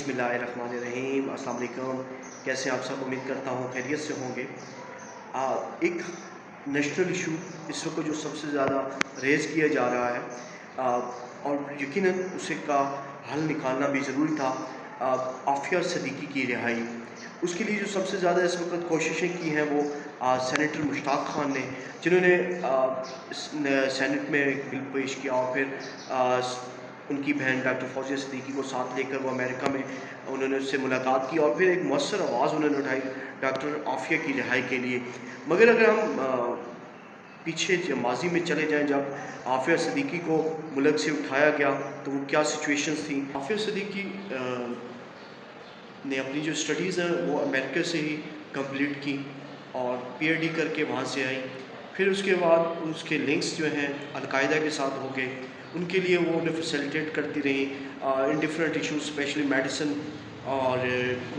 बिस्मिल्लाहिर्रहमानिर्रहीम। अस्सलाम वालेकुम। कैसे हैं आप सब? उम्मीद करता हूँ खैरियत से होंगे। एक नेशनल इशू इस वक्त जो सबसे ज़्यादा रेज़ किया जा रहा है और यकीनन उसे का हल निकालना भी ज़रूरी था। आफिया सिद्दीकी की रिहाई, उसके लिए जो सबसे ज़्यादा इस वक्त कोशिशें की हैं वो सेनेटर मुश्ताक खान ने, जिन्होंने सेनेट में एक बिल पेश किया और फिर उनकी बहन डॉक्टर फौजिया सिद्दीकी को साथ लेकर वो अमेरिका में उन्होंने उससे मुलाकात की और फिर एक मौसर आवाज़ उन्होंने उठाई डॉक्टर आफिया की रिहाई के लिए। मगर अगर हम पीछे माजी में चले जाएं, जब आफिया सिद्दीकी को मुल्क से उठाया गया तो वो क्या सिचुएशंस थी। आफिया सिद्दीकी ने अपनी जो स्टडीज़ हैं वो अमेरिका से ही कंप्लीट की और पीएचडी करके वहाँ से आई। फिर उसके बाद उसके लिंक्स जो हैं अलकायदा के साथ हो गए, उनके लिए वो उन्हें फैसिलिटेट करती रही in different issues, specially medicine और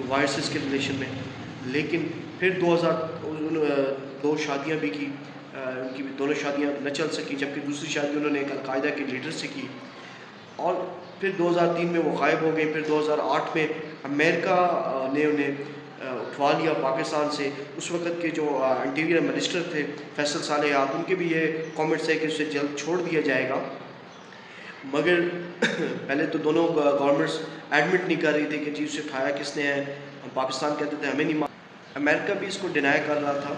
वायरसेस के रिलेशन में। लेकिन फिर 2002 शादियाँ भी की, उनकी दोनों शादियाँ न चल सकी, जबकि दूसरी शादी उन्होंने एक अलकायदा के लीडर से की और फिर 2003 में वो गायब हो गई। फिर 2008 में अमेरिका ने उन्हें उठवा लिया पाकिस्तान से। उस वक़्त के जो इंटीरियर मिनिस्टर थे फैसल सालेहात, उनके भी ये कमेंट्स है कि उसे जल्द छोड़ दिया जाएगा। मगर पहले तो दोनों गवर्नमेंट्स एडमिट नहीं कर रही थी कि जी उसे उठाया किसने है। हम पाकिस्तान कहते थे हमें नहीं, अमेरिका भी इसको डिनाई कर रहा था,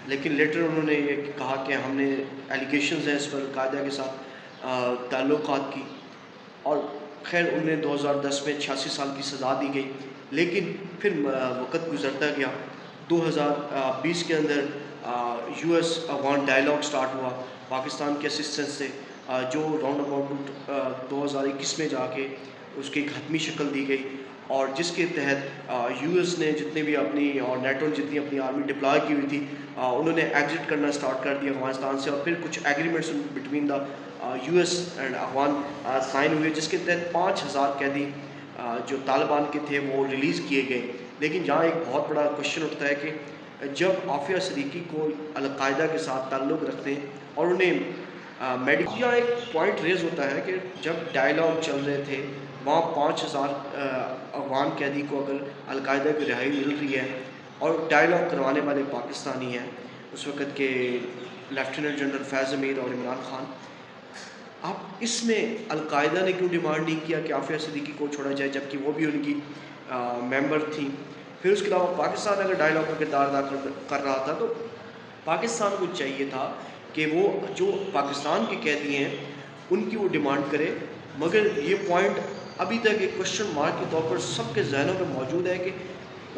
लेकिन लेटर उन्होंने ये कहा कि हमने एलिगेशंस हैं इस पर अलकायदा के साथ ताल्लुकात की और खैर उन्हें 2010 में 86 साल की सज़ा दी गई। लेकिन फिर वक़्त गुज़रता गया। 2020 के अंदर यूएस अफगान डायलॉग स्टार्ट हुआ पाकिस्तान के असिस्टेंस से, जो राउंड अबाउट 2021 में जाके उसकी एक हतमी शक्ल दी गई और जिसके तहत यूएस ने जितने भी अपनी और नेटो ने जितनी अपनी आर्मी डिप्लॉय की हुई थी उन्होंने एग्जिट करना स्टार्ट कर दिया अफगानिस्तान से। और फिर कुछ agreements between the US and Afghan sign हुए, जिसके तहत 5000 कैदी जो तालिबान के थे वो रिलीज़ किए गए। लेकिन जहाँ एक बहुत बड़ा क्वेश्चन उठता है कि जब आफिया सिद्दीकी को अलकायदा के साथ ताल्लुक़ रखते हैं और उन्हें मेडिकल, यहाँ एक पॉइंट रेज़ होता है कि जब डायलॉग चल रहे थे वहाँ 5000 अफगान कैदी को अगर अलकायदा की रिहाई मिल रही है और डायलॉग करवाने वाले पाकिस्तानी हैं उस वक़्त के लेफ्टिनेंट जनरल फैज़ अमीर और इमरान खान, आप इसमें अलकायदा ने क्यों डिमांड नहीं किया कि आफिया सिद्दीकी को छोड़ा जाए, जबकि वो भी उनकी मेंबर थी। फिर उसके अलावा पाकिस्तान अगर डायलॉग का किरदार अदा कर रहा था तो पाकिस्तान को चाहिए था कि वो जो पाकिस्तान के कैदी हैं उनकी वो डिमांड करे। मगर ये पॉइंट अभी तक एक क्वेश्चन मार्क के तौर पर सबके जहनों में मौजूद है कि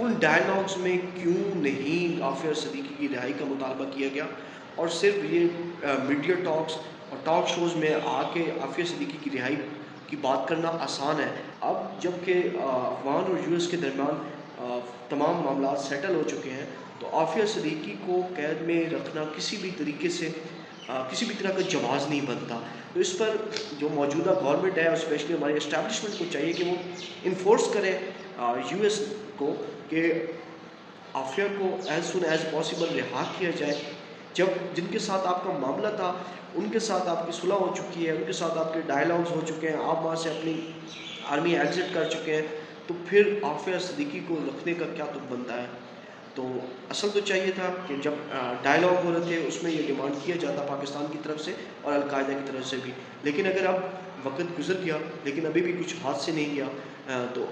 उन डायलॉग्स में क्यों नहीं आफिया सिद्दीकी की रिहाई का मुतालबा किया गया और सिर्फ ये मीडिया टॉक्स और टॉक शोज़ में आके आफिया सिद्दीकी की रिहाई की बात करना आसान है। अब जबकि अफगान और यूएस के दरमियान तमाम मामला सेटल हो चुके हैं तो आफिया सिद्दीकी को कैद में रखना किसी भी तरीके से किसी भी तरह का जवाज़ नहीं बनता। तो इस पर जो मौजूदा गवर्नमेंट है और स्पेशली हमारी इस्टेब्लिशमेंट को चाहिए कि वो इन्फोर्स करें यूएस को कि आफिया को एज सुन एज पॉसिबल रिहा किया जाए। जब जिनके साथ आपका मामला था उनके साथ आपकी सुलह हो चुकी है, उनके साथ आपके डायलॉग्स हो चुके हैं, आप वहाँ से अपनी आर्मी एग्जिट कर चुके हैं, तो फिर आफिया सिद्दीकी को रखने का क्या तुक बनता है। तो असल तो चाहिए था कि जब डायलॉग हो रहे थे उसमें ये डिमांड किया जाता पाकिस्तान की तरफ से और अलकायदा की तरफ से भी। लेकिन अगर अब वक्त गुजर गया लेकिन अभी भी कुछ हाथ से नहीं गया तो